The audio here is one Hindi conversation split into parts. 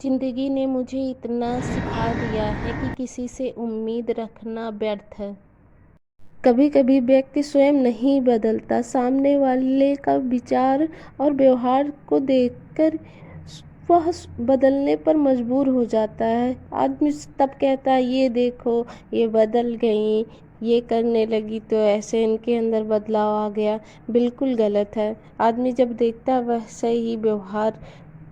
जिंदगी ने मुझे इतना सिखा दिया है कि किसी से उम्मीद रखना व्यर्थ है। कभी कभी व्यक्ति स्वयं नहीं बदलता, सामने वाले का विचार और व्यवहार को देखकर वह बदलने पर मजबूर हो जाता है। आदमी तब कहता है ये देखो, ये बदल गई, ये करने लगी तो ऐसे इनके अंदर बदलाव आ गया। बिल्कुल गलत है। आदमी जब देखता है वैसे ही व्यवहार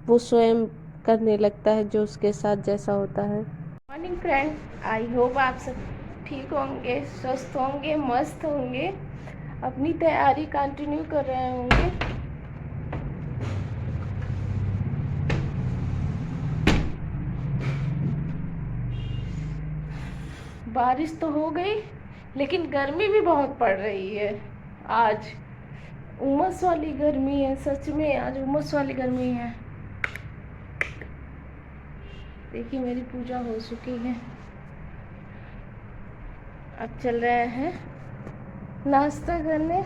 वो स्वयं करने लगता है, जो उसके साथ जैसा होता है। मॉर्निंग फ्रेंड, आई होप आप सब ठीक होंगे, स्वस्थ होंगे, मस्त होंगे, अपनी तैयारी कंटिन्यू कर रहे होंगे। बारिश तो हो गई, लेकिन गर्मी भी बहुत पड़ रही है। आज उमस वाली गर्मी है, सच में आज उमस वाली गर्मी है। देखिए मेरी पूजा हो चुकी है। अब चल रहे हैं नाश्ता करने।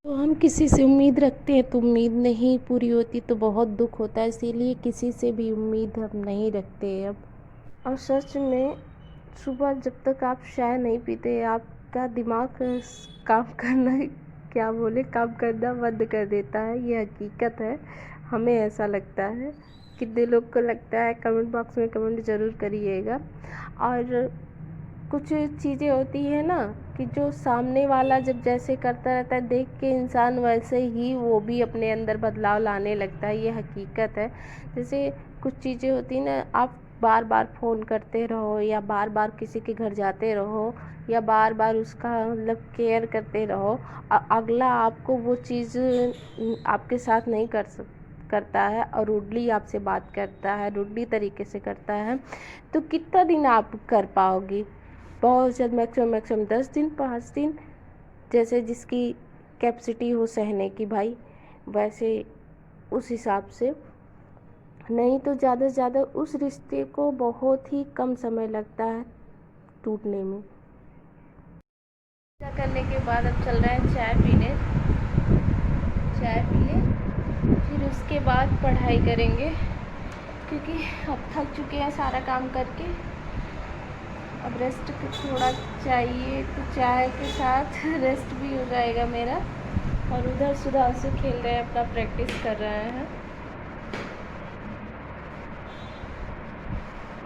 तो हम किसी से उम्मीद रखते हैं तो उम्मीद नहीं पूरी होती तो बहुत दुख होता है, इसीलिए किसी से भी उम्मीद हम नहीं रखते अब। और सच में सुबह जब तक आप चाय नहीं पीते आपका दिमाग काम करना, क्या बोले, काम करना बंद कर देता है। ये हकीकत है, हमें ऐसा लगता है। कितने लोग को लगता है कमेंट बॉक्स में कमेंट ज़रूर करिएगा। और कुछ चीज़ें होती है ना कि जो सामने वाला जब जैसे करता रहता है देख के इंसान वैसे ही वो भी अपने अंदर बदलाव लाने लगता है। ये हकीकत है। जैसे कुछ चीज़ें होती हैं ना, आप बार बार फ़ोन करते रहो या बार बार किसी के घर जाते रहो या बार बार उसका मतलब केयर करते रहो, अगला आपको वो चीज़ आपके साथ नहीं करता है और रूडली आपसे बात करता है, रूडली तरीके से करता है, तो कितना दिन आप कर पाओगी? बहुत ज़्यादा मैक्सिमम 10 दिन, 5 दिन, जैसे जिसकी कैपेसिटी हो सहने की भाई, वैसे उस हिसाब से। नहीं तो ज़्यादा से ज़्यादा उस रिश्ते को बहुत ही कम समय लगता है टूटने में। पूजा करने के बाद अब चल रहे हैं चाय पीने। चाय पिए, फिर उसके बाद पढ़ाई करेंगे, क्योंकि अब थक चुके हैं सारा काम करके। अब रेस्ट थोड़ा चाहिए, तो चाय के साथ रेस्ट भी हो जाएगा मेरा। और उधर सुधांशु खेल रहे हैं, अपना प्रैक्टिस कर रहे हैं।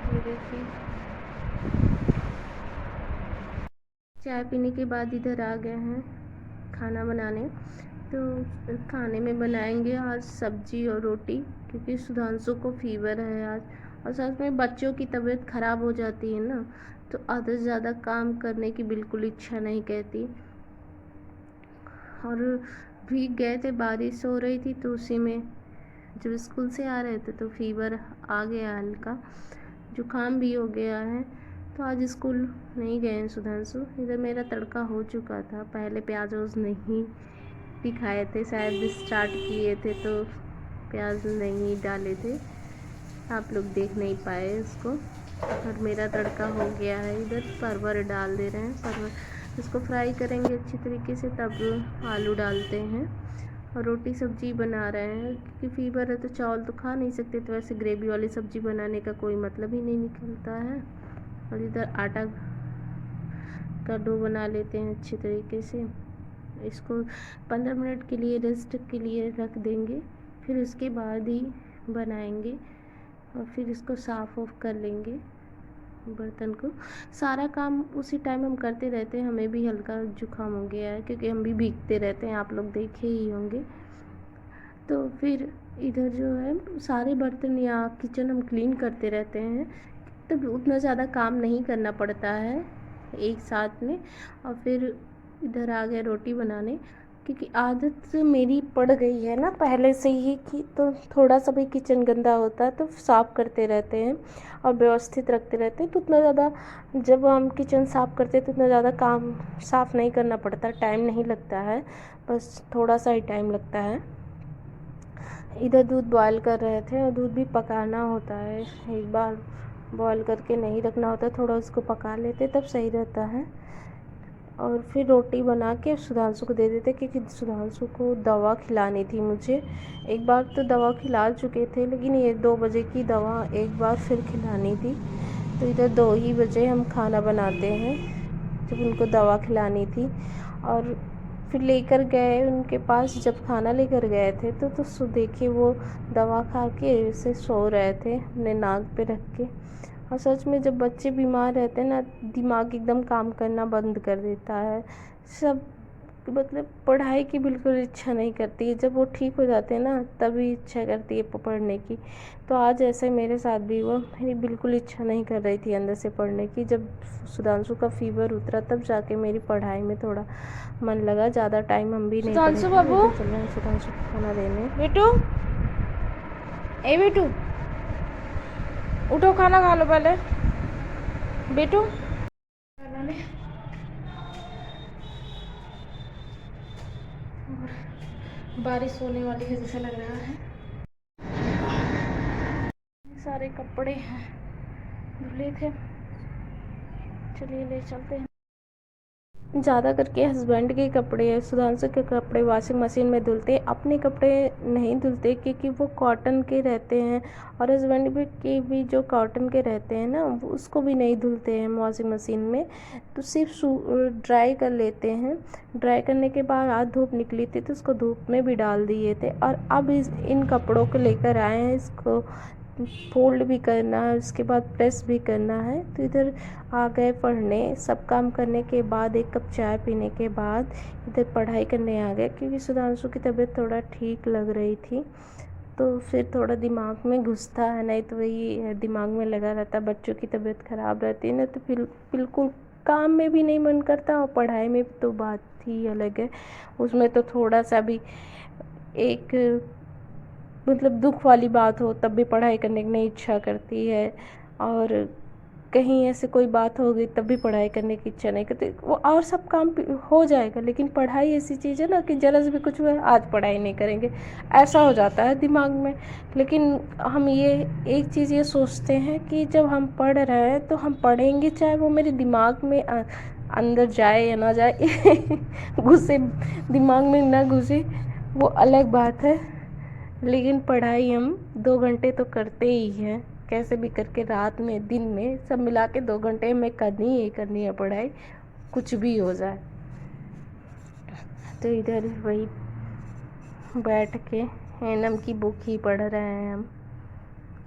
ये देखिए, चाय पीने के बाद इधर आ गए हैं खाना बनाने। तो खाने में बनाएंगे आज सब्जी और रोटी, क्योंकि सुधांशु को फीवर है आज। और साथ में बच्चों की तबीयत ख़राब हो जाती है ना, तो आधे से ज़्यादा काम करने की बिल्कुल इच्छा नहीं कहती। और भीग गए थे, बारिश हो रही थी तो उसी में जब स्कूल से आ रहे थे तो फीवर आ गया, हल्का जुकाम भी हो गया है। तो आज स्कूल नहीं गए हैं सुधांशु। इधर मेरा तड़का हो चुका था, पहले प्याज वोज नहीं दिखाए थे, शायद स्टार्ट किए थे तो प्याज नहीं डाले थे, आप लोग देख नहीं पाए उसको। और मेरा तड़का हो गया है। इधर परवर डाल दे रहे हैं, परवर इसको फ्राई करेंगे अच्छी तरीके से, तब आलू डालते हैं। और रोटी सब्जी बना रहे हैं, क्योंकि फीवर है तो चावल तो खा नहीं सकते, तो वैसे ग्रेवी वाली सब्जी बनाने का कोई मतलब ही नहीं निकलता है। और इधर आटा का डो बना लेते हैं अच्छी तरीके से। इसको 15 मिनट के लिए रेस्ट के लिए रख देंगे, फिर उसके बाद ही बनाएंगे। और फिर इसको साफ़ ऑफ कर लेंगे बर्तन को। सारा काम उसी टाइम हम करते रहते हैं, हमें भी हल्का जुकाम हो गया है, क्योंकि हम भी भीगते रहते हैं, आप लोग देखे ही होंगे। तो फिर इधर जो है सारे बर्तन या किचन हम क्लीन करते रहते हैं, तब उतना ज़्यादा काम नहीं करना पड़ता है एक साथ में। और फिर इधर आ गए रोटी बनाने, क्योंकि आदत मेरी पड़ गई है ना पहले से ही कि तो थोड़ा सा भी किचन गंदा होता है तो साफ़ करते रहते हैं और व्यवस्थित रखते रहते हैं। तो उतना ज़्यादा जब हम किचन साफ़ करते हैं तो उतना ज़्यादा काम साफ़ नहीं करना पड़ता, टाइम नहीं लगता है, बस थोड़ा सा ही टाइम लगता है। इधर दूध बॉयल कर रहे थे, और दूध भी पकाना होता है, एक बार बॉयल करके नहीं रखना होता, थोड़ा उसको पका लेते तब सही रहता है। और फिर रोटी बना के सुधांशु को दे देते, क्योंकि सुधांशु को दवा खिलानी थी मुझे। एक बार तो दवा खिला चुके थे, लेकिन ये 2 बजे की दवा एक बार फिर खिलानी थी। तो इधर 2 ही बजे हम खाना बनाते हैं, जब उनको दवा खिलानी थी। और फिर लेकर गए उनके पास, जब खाना लेकर गए थे तो देखिए वो दवा खा के ऐसे सो रहे थे अपने नाक पे रख के। और सच में जब बच्चे बीमार रहते हैं ना, दिमाग एकदम काम करना बंद कर देता है। सब मतलब पढ़ाई की बिल्कुल इच्छा नहीं करती है। जब वो ठीक हो जाते हैं ना, तभी इच्छा करती है पढ़ने की। तो आज ऐसे मेरे साथ भी हुआ, मेरी बिल्कुल इच्छा नहीं कर रही थी अंदर से पढ़ने की। जब सुधांशु का फीवर उतरा तब जाके मेरी पढ़ाई में थोड़ा मन लगा। ज़्यादा टाइम हम भी नहीं पढ़े थे। बाबू, चल रहे हैं सुधांशु को खाना देने। बेटू, ए बेटू, उठो खाना खा लो पहले। बेटू बारिश होने वाली है जैसे लग रहा है। सारे कपड़े हैं, धुले थे, चलिए ले चलते हैं। ज़्यादा करके हस्बैंड के कपड़े, सुधांशु के कपड़े वॉशिंग मशीन में धुलते, अपने कपड़े नहीं धुलते क्योंकि वो कॉटन के रहते हैं। और हस्बैंड भी के भी जो कॉटन के रहते हैं ना, वो उसको भी नहीं धुलते हैं वॉशिंग मशीन में, तो सिर्फ ड्राई कर लेते हैं। ड्राई करने के बाद आज धूप निकली थी तो उसको धूप में भी डाल दिए थे। और अब इन कपड़ों को लेकर आए हैं, इसको फोल्ड भी करना है, उसके बाद प्रेस भी करना है। तो इधर आ गए पढ़ने। सब काम करने के बाद 1 कप चाय पीने के बाद इधर पढ़ाई करने आ गए, क्योंकि सुधांशु की तबीयत थोड़ा ठीक लग रही थी। तो फिर थोड़ा दिमाग में घुसता है, नहीं तो वही दिमाग में लगा रहता। बच्चों की तबीयत ख़राब रहती है ना, तो फिर बिल्कुल काम में भी नहीं मन करता, और पढ़ाई में तो बात ही अलग है। उसमें तो थोड़ा सा भी एक मतलब दुख वाली बात हो तब भी पढ़ाई करने की नहीं इच्छा करती है, और कहीं ऐसे कोई बात हो गई तब भी पढ़ाई करने की इच्छा नहीं करती। वो और सब काम हो जाएगा, लेकिन पढ़ाई ऐसी चीज़ है ना कि ज़रा से भी कुछ हुआ आज पढ़ाई नहीं करेंगे, ऐसा हो जाता है दिमाग में। लेकिन हम ये एक चीज़ ये सोचते हैं कि जब हम पढ़ रहे हैं तो हम पढ़ेंगे, चाहे वो मेरे दिमाग में अंदर जाए या ना जाए घुसे दिमाग में ना घुसे, वो अलग बात है। लेकिन पढ़ाई हम 2 घंटे तो करते ही हैं, कैसे भी करके, रात में दिन में सब मिला के 2 घंटे में करनी है पढ़ाई, कुछ भी हो जाए। तो इधर वही बैठ के एनएम की बुक ही पढ़ रहे हैं हम,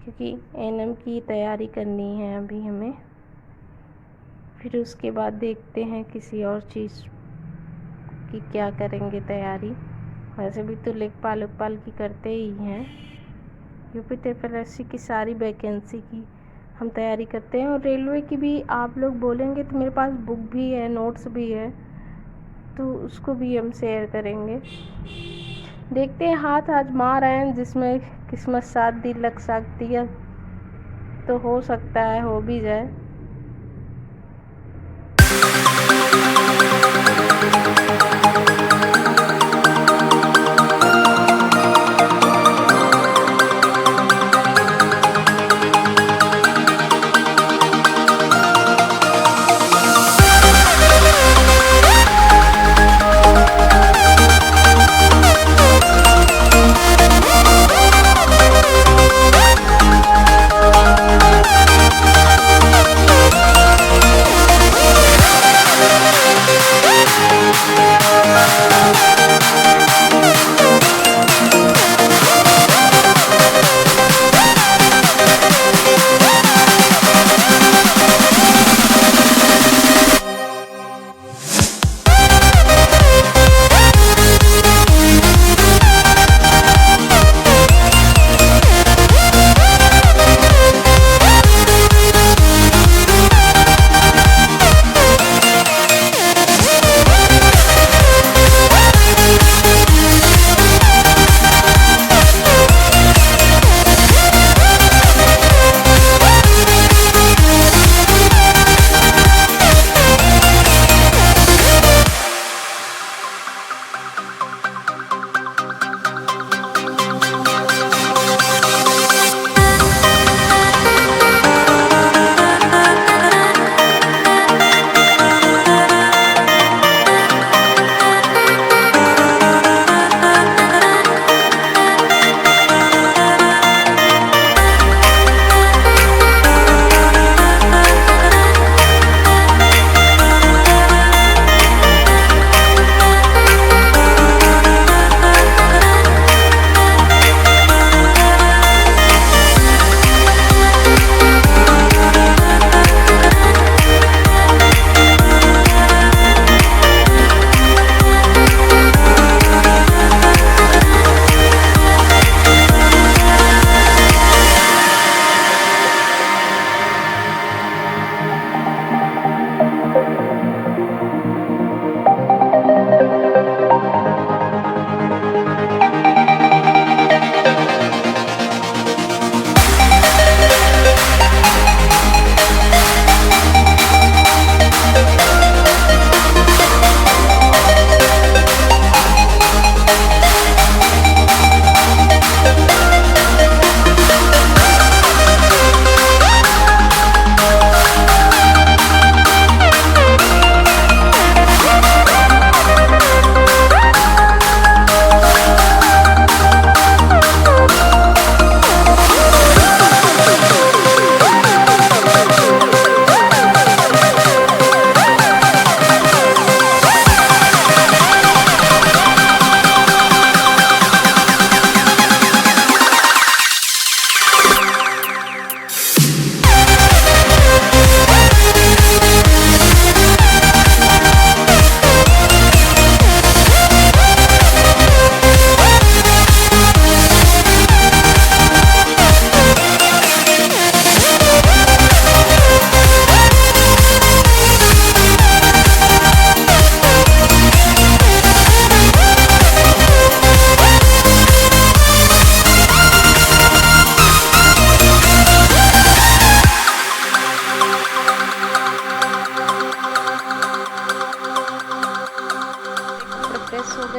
क्योंकि एनएम की तैयारी करनी है अभी हमें। फिर उसके बाद देखते हैं किसी और चीज़ की क्या करेंगे तैयारी। वैसे भी तो लेखपाल की करते ही हैं। यूपी TRPL की सारी वैकेंसी की हम तैयारी करते हैं, और रेलवे की भी आप लोग बोलेंगे तो मेरे पास बुक भी है, नोट्स भी है, तो उसको भी हम शेयर करेंगे। देखते हैं, हाथ आजमा रहे हैं, जिसमें किस्मत साथ दी लग सकती है तो हो सकता है हो भी जाए।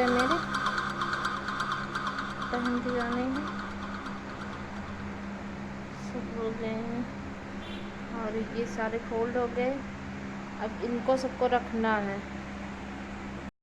हैं मेरे, पहन के जाने हैं, सब हो गए हैं और ये सारे फोल्ड हो गए। अब इनको सबको रखना है।